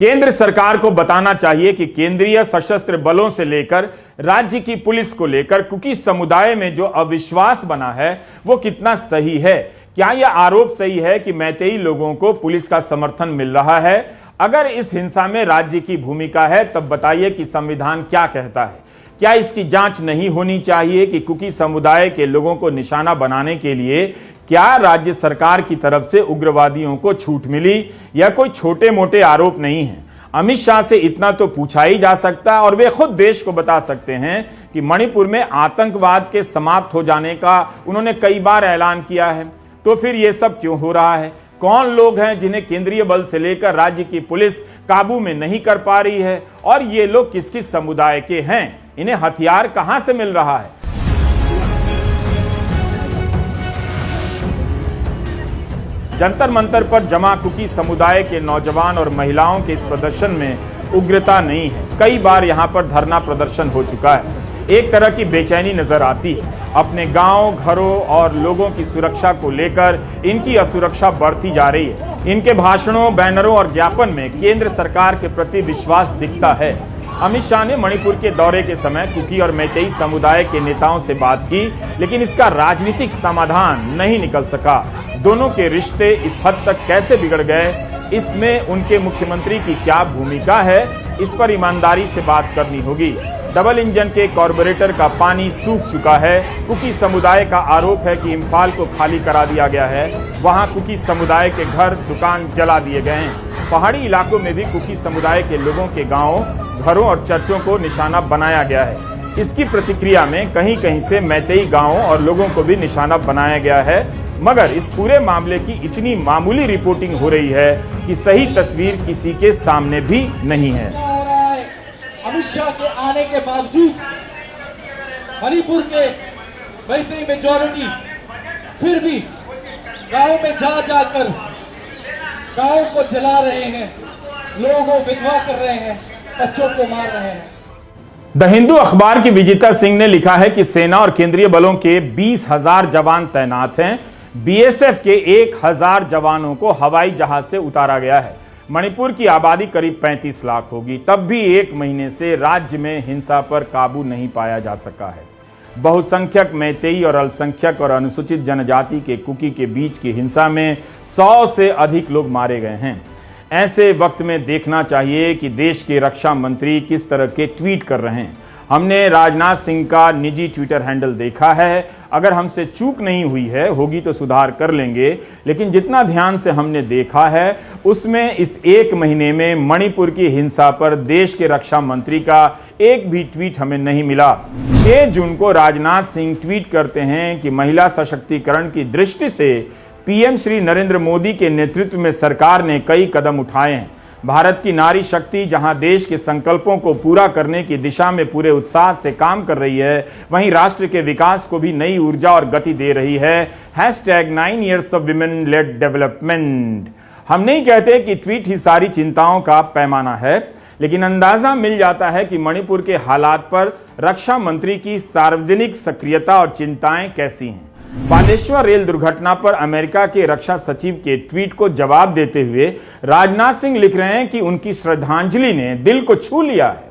केंद्र सरकार को बताना चाहिए कि केंद्रीय सशस्त्र बलों से लेकर राज्य की पुलिस को लेकर कुकी समुदाय में जो अविश्वास बना है वो कितना सही है। क्या यह आरोप सही है कि मैतेई लोगों को पुलिस का समर्थन मिल रहा है? अगर इस हिंसा में राज्य की भूमिका है तब बताइए कि संविधान क्या कहता है। क्या इसकी जांच नहीं होनी चाहिए कि कुकी समुदाय के लोगों को निशाना बनाने के लिए क्या राज्य सरकार की तरफ से उग्रवादियों को छूट मिली? यह कोई छोटे मोटे आरोप नहीं है। अमित शाह से इतना तो पूछा ही जा सकता है और वे खुद देश को बता सकते हैं कि मणिपुर में आतंकवाद के समाप्त हो जाने का उन्होंने कई बार ऐलान किया है। तो फिर यह सब क्यों हो रहा है? कौन लोग हैं जिन्हें केंद्रीय बल से लेकर राज्य की पुलिस काबू में नहीं कर पा रही है? और ये लोग किस किस समुदाय के हैं? इन्हें हथियार कहां से मिल रहा है? जंतर मंतर पर जमा कुकी समुदाय के नौजवान और महिलाओं के इस प्रदर्शन में उग्रता नहीं है। कई बार यहां पर धरना प्रदर्शन हो चुका है। एक तरह की बेचैनी नजर आती है। अपने गांव, घरों और लोगों की सुरक्षा को लेकर इनकी असुरक्षा बढ़ती जा रही है। इनके भाषणों, बैनरों और ज्ञापन में केंद्र सरकार के प्रति विश्वास दिखता है। अमित शाह ने मणिपुर के दौरे के समय कुकी और मैतेई समुदाय के नेताओं से बात की, लेकिन इसका राजनीतिक समाधान नहीं निकल सका। दोनों के रिश्ते इस हद तक कैसे बिगड़ गए, इसमें उनके मुख्यमंत्री की क्या भूमिका है, इस पर ईमानदारी से बात करनी होगी। डबल इंजन के कॉर्पोरेटर का पानी सूख चुका है। कुकी समुदाय का आरोप है कि इम्फाल को खाली करा दिया गया है। वहां कुकी समुदाय के घर, दुकान जला दिए गए हैं। पहाड़ी इलाकों में भी कुकी समुदाय के लोगों के गांवों, घरों और चर्चों को निशाना बनाया गया है। इसकी प्रतिक्रिया में कहीं कहीं से मैतेई गांवों और लोगों को भी निशाना बनाया गया है। मगर इस पूरे मामले की इतनी मामूली रिपोर्टिंग हो रही है कि सही तस्वीर किसी के सामने भी नहीं है। अमित शाह के आने के बावजूद मणिपुर के मैतेई मेजॉरिटी फिर भी गांव में जा जाकर गांव को जला रहे हैं, लोगों को विधवा कर रहे हैं, बच्चों को मार रहे हैं। द हिंदू अखबार की विजिता सिंह ने लिखा है कि सेना और केंद्रीय बलों के 20,000 जवान तैनात हैं। बीएसएफ के 1,000 जवानों को हवाई जहाज से उतारा गया है। मणिपुर की आबादी करीब 35 लाख होगी। तब भी एक महीने से राज्य में हिंसा पर काबू नहीं पाया जा सका है। बहुसंख्यक मैतेई और अल्पसंख्यक और अनुसूचित जनजाति के कुकी के बीच की हिंसा में 100 से अधिक लोग मारे गए हैं। ऐसे वक्त में देखना चाहिए कि देश के रक्षा मंत्री किस तरह के ट्वीट कर रहे हैं। हमने राजनाथ सिंह का निजी ट्विटर हैंडल देखा है। अगर हमसे चूक नहीं हुई है, होगी तो सुधार कर लेंगे, लेकिन जितना ध्यान से हमने देखा है उसमें इस एक महीने में मणिपुर की हिंसा पर देश के रक्षा मंत्री का एक भी ट्वीट हमें नहीं मिला। 6 जून को राजनाथ सिंह ट्वीट करते हैं कि महिला सशक्तिकरण की दृष्टि से पीएम श्री नरेंद्र मोदी के नेतृत्व में सरकार ने कई कदम उठाए हैं। भारत की नारी शक्ति जहां देश के संकल्पों को पूरा करने की दिशा में पूरे उत्साह से काम कर रही है, वहीं राष्ट्र के विकास को भी नई ऊर्जा और गति दे रही है। #9 years of women led development। हम नहीं कहते कि ट्वीट ही सारी चिंताओं का पैमाना है, लेकिन अंदाजा मिल जाता है कि मणिपुर के हालात पर रक्षा मंत्री की सार्वजनिक सक्रियता और चिंताएं कैसी हैं। बालेश्वर रेल दुर्घटना पर अमेरिका के रक्षा सचिव के ट्वीट को जवाब देते हुए राजनाथ सिंह लिख रहे हैं कि उनकी श्रद्धांजलि ने दिल को छू लिया है।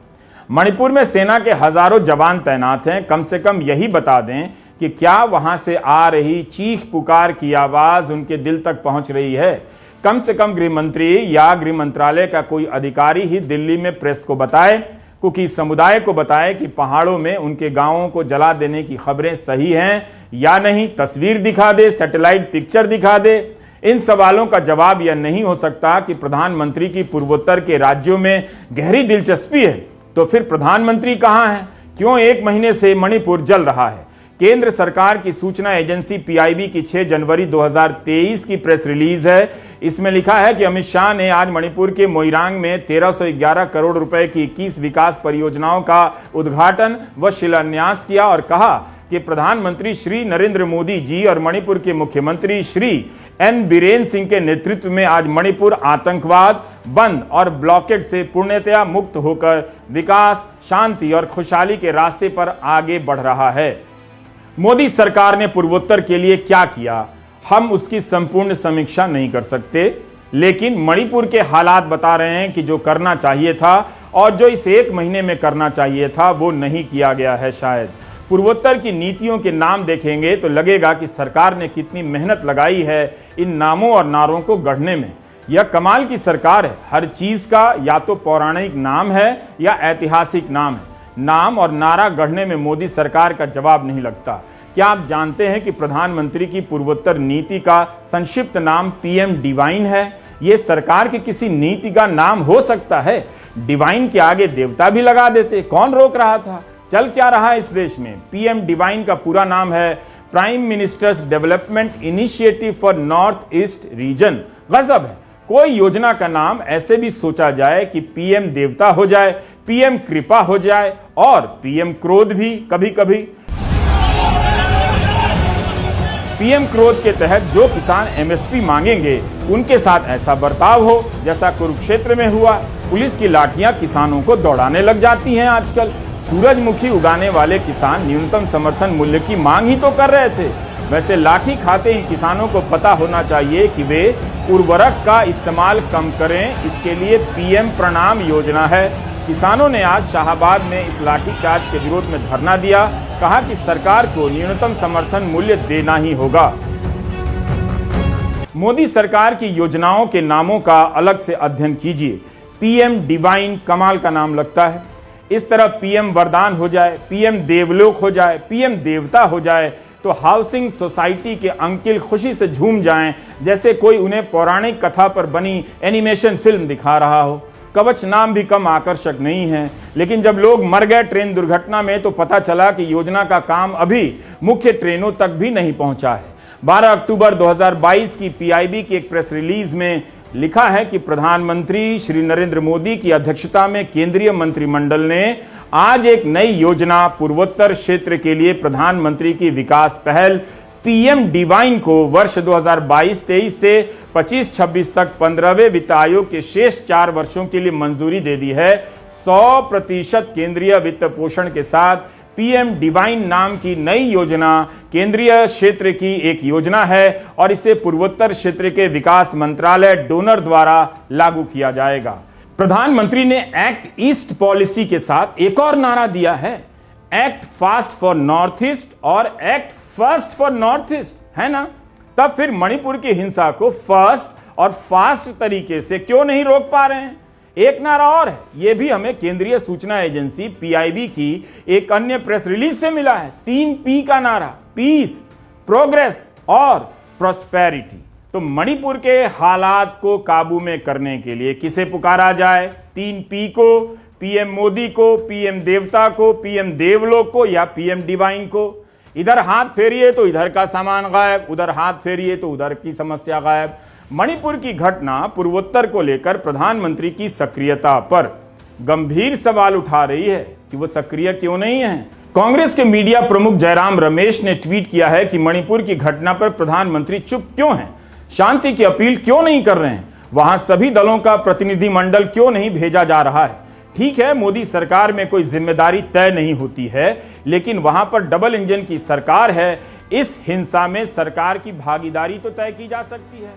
मणिपुर में सेना के हजारों जवान तैनात हैं। कम से कम यही बता दें कि क्या वहां से आ रही चीख पुकार की आवाज उनके दिल तक पहुंच रही है। कम से कम गृह मंत्री या गृह मंत्रालय का कोई अधिकारी ही दिल्ली में प्रेस को बताए, कुकी समुदाय को बताए कि पहाड़ों में उनके गांवों को जला देने की खबरें सही हैं या नहीं। तस्वीर दिखा दे, सैटेलाइट पिक्चर दिखा दे। इन सवालों का जवाब यह नहीं हो सकता कि प्रधानमंत्री की पूर्वोत्तर के राज्यों में गहरी दिलचस्पी है। तो फिर प्रधानमंत्री कहां है? क्यों एक महीने से मणिपुर जल रहा है? केंद्र सरकार की सूचना एजेंसी पीआईबी की 6 जनवरी 2023 की प्रेस रिलीज है। इसमें लिखा है कि अमित शाह ने आज मणिपुर के मोइरांग में 1311 करोड़ रुपए की 21 विकास परियोजनाओं का उद्घाटन व शिलान्यास किया और कहा कि प्रधानमंत्री श्री नरेंद्र मोदी जी और मणिपुर के मुख्यमंत्री श्री एन बीरेन सिंह के नेतृत्व में आज मणिपुर आतंकवाद, बंद और ब्लॉकेड से पूर्णतया मुक्त होकर विकास, शांति और खुशहाली के रास्ते पर आगे बढ़ रहा है। मोदी सरकार ने पूर्वोत्तर के लिए क्या किया, हम उसकी संपूर्ण समीक्षा नहीं कर सकते। लेकिन मणिपुर के हालात बता रहे हैं कि जो करना चाहिए था और जो इस 1 महीने में करना चाहिए था वो नहीं किया गया है। शायद पूर्वोत्तर की नीतियों के नाम देखेंगे तो लगेगा कि सरकार ने कितनी मेहनत लगाई है इन नामों और नारों को गढ़ने में। यह कमाल की सरकार है, हर चीज का या तो पौराणिक नाम है या ऐतिहासिक नाम है। नाम और नारा गढ़ने में मोदी सरकार का जवाब नहीं लगता। क्या आप जानते हैं कि प्रधानमंत्री की पूर्वोत्तर नीति का संक्षिप्त नाम पीएम डिवाइन है? यह सरकार की किसी नीति का नाम हो सकता है? डिवाइन के आगे देवता भी लगा देते, कौन रोक रहा था? चल क्या रहा है इस देश में? पीएम डिवाइन का पूरा नाम है prime ministers development initiative for north east region. गजब है, कोई योजना का नाम ऐसे भी सोचा जाए कि पीएम देवता हो जाए, पीएम कृपा हो जाए और पीएम क्रोध भी कभी कभी। पीएम क्रोध के तहत जो किसान एमएसपी मांगेंगे उनके साथ ऐसा बर्ताव हो जैसा कुरुक्षेत्र में हुआ। पुलिस की लाठियां किसानों को दौड़ाने लग जाती हैं। आजकल सूरजमुखी उगाने वाले किसान न्यूनतम समर्थन मूल्य की मांग ही तो कर रहे थे। वैसे लाठी खाते इन किसानों को पता होना चाहिए कि वे उर्वरक का इस्तेमाल कम करें, इसके लिए पीएम प्रणाम योजना है। किसानों ने आज शाहबाद में इस लाठीचार्ज के विरोध में धरना दिया, कहा कि सरकार को न्यूनतम समर्थन मूल्य देना ही होगा। मोदी सरकार की योजनाओं के नामों का अलग से अध्ययन कीजिए। पीएम डिवाइन कमाल का नाम लगता है। इस तरह पीएम वरदान हो जाए, पीएम देवलोक हो जाए, पीएम देवता हो जाए तो हाउसिंग सोसाइटी के अंकिल खुशी से झूम जाएं जैसे कोई उन्हें पौराणिक कथा पर बनी एनिमेशन फिल्म दिखा रहा हो। कवच नाम भी कम आकर्षक नहीं है, लेकिन जब लोग मर गए ट्रेन दुर्घटना में तो पता चला कि योजना का काम अभी मुख्य ट्रेनों तक भी नहीं पहुंचा है। 12 अक्टूबर 2022 की पीआईबी की एक प्रेस रिलीज में लिखा है कि प्रधानमंत्री श्री नरेंद्र मोदी की अध्यक्षता में केंद्रीय मंत्रिमंडल ने आज एक नई योजना पूर्वोत्तर क्षेत्र के लिए प्रधानमंत्री की विकास पहल पीएम डिवाइन को वर्ष 2022-23 से 25-26 तक 15वें वित्त आयोग के शेष 4 वर्षों के लिए मंजूरी दे दी है। 100% केंद्रीय वित्त पोषण के साथ पीएम डिवाइन नाम की नई योजना केंद्रीय क्षेत्र की एक योजना है और इसे पूर्वोत्तर क्षेत्र के विकास मंत्रालय डोनर द्वारा लागू किया जाएगा। प्रधानमंत्री ने एक्ट ईस्ट पॉलिसी के साथ एक और नारा दिया है, act fast for north east और act first for north east, है ना? तब फिर मणिपुर की हिंसा को फर्स्ट और फास्ट तरीके से क्यों नहीं रोक पा रहे हैं? एक नारा और है, यह भी हमें केंद्रीय सूचना एजेंसी पीआईबी की एक अन्य प्रेस रिलीज से मिला है। 3 पी का नारा, पीस, प्रोग्रेस और प्रॉस्पेरिटी। तो मणिपुर के हालात को काबू में करने के लिए किसे पुकारा जाए? 3 पी को, पीएम मोदी को, पीएम देवता को, पीएम देवलोक को या पीएम डिवाइन को? इधर हाथ फेरिए तो इधर का सामान गायब, उधर हाथ फेरिए तो उधर की समस्या गायब। मणिपुर की घटना पूर्वोत्तर को लेकर प्रधानमंत्री की सक्रियता पर गंभीर सवाल उठा रही है कि वो सक्रिय क्यों नहीं है। कांग्रेस के मीडिया प्रमुख जयराम रमेश ने ट्वीट किया है कि मणिपुर की घटना पर प्रधानमंत्री चुप क्यों हैं, शांति की अपील क्यों नहीं कर रहे हैं, वहां सभी दलों का प्रतिनिधिमंडल क्यों नहीं भेजा जा रहा है। ठीक है, मोदी सरकार में कोई जिम्मेदारी तय नहीं होती है, लेकिन वहां पर डबल इंजन की सरकार है। इस हिंसा में सरकार की भागीदारी तो तय की जा सकती है।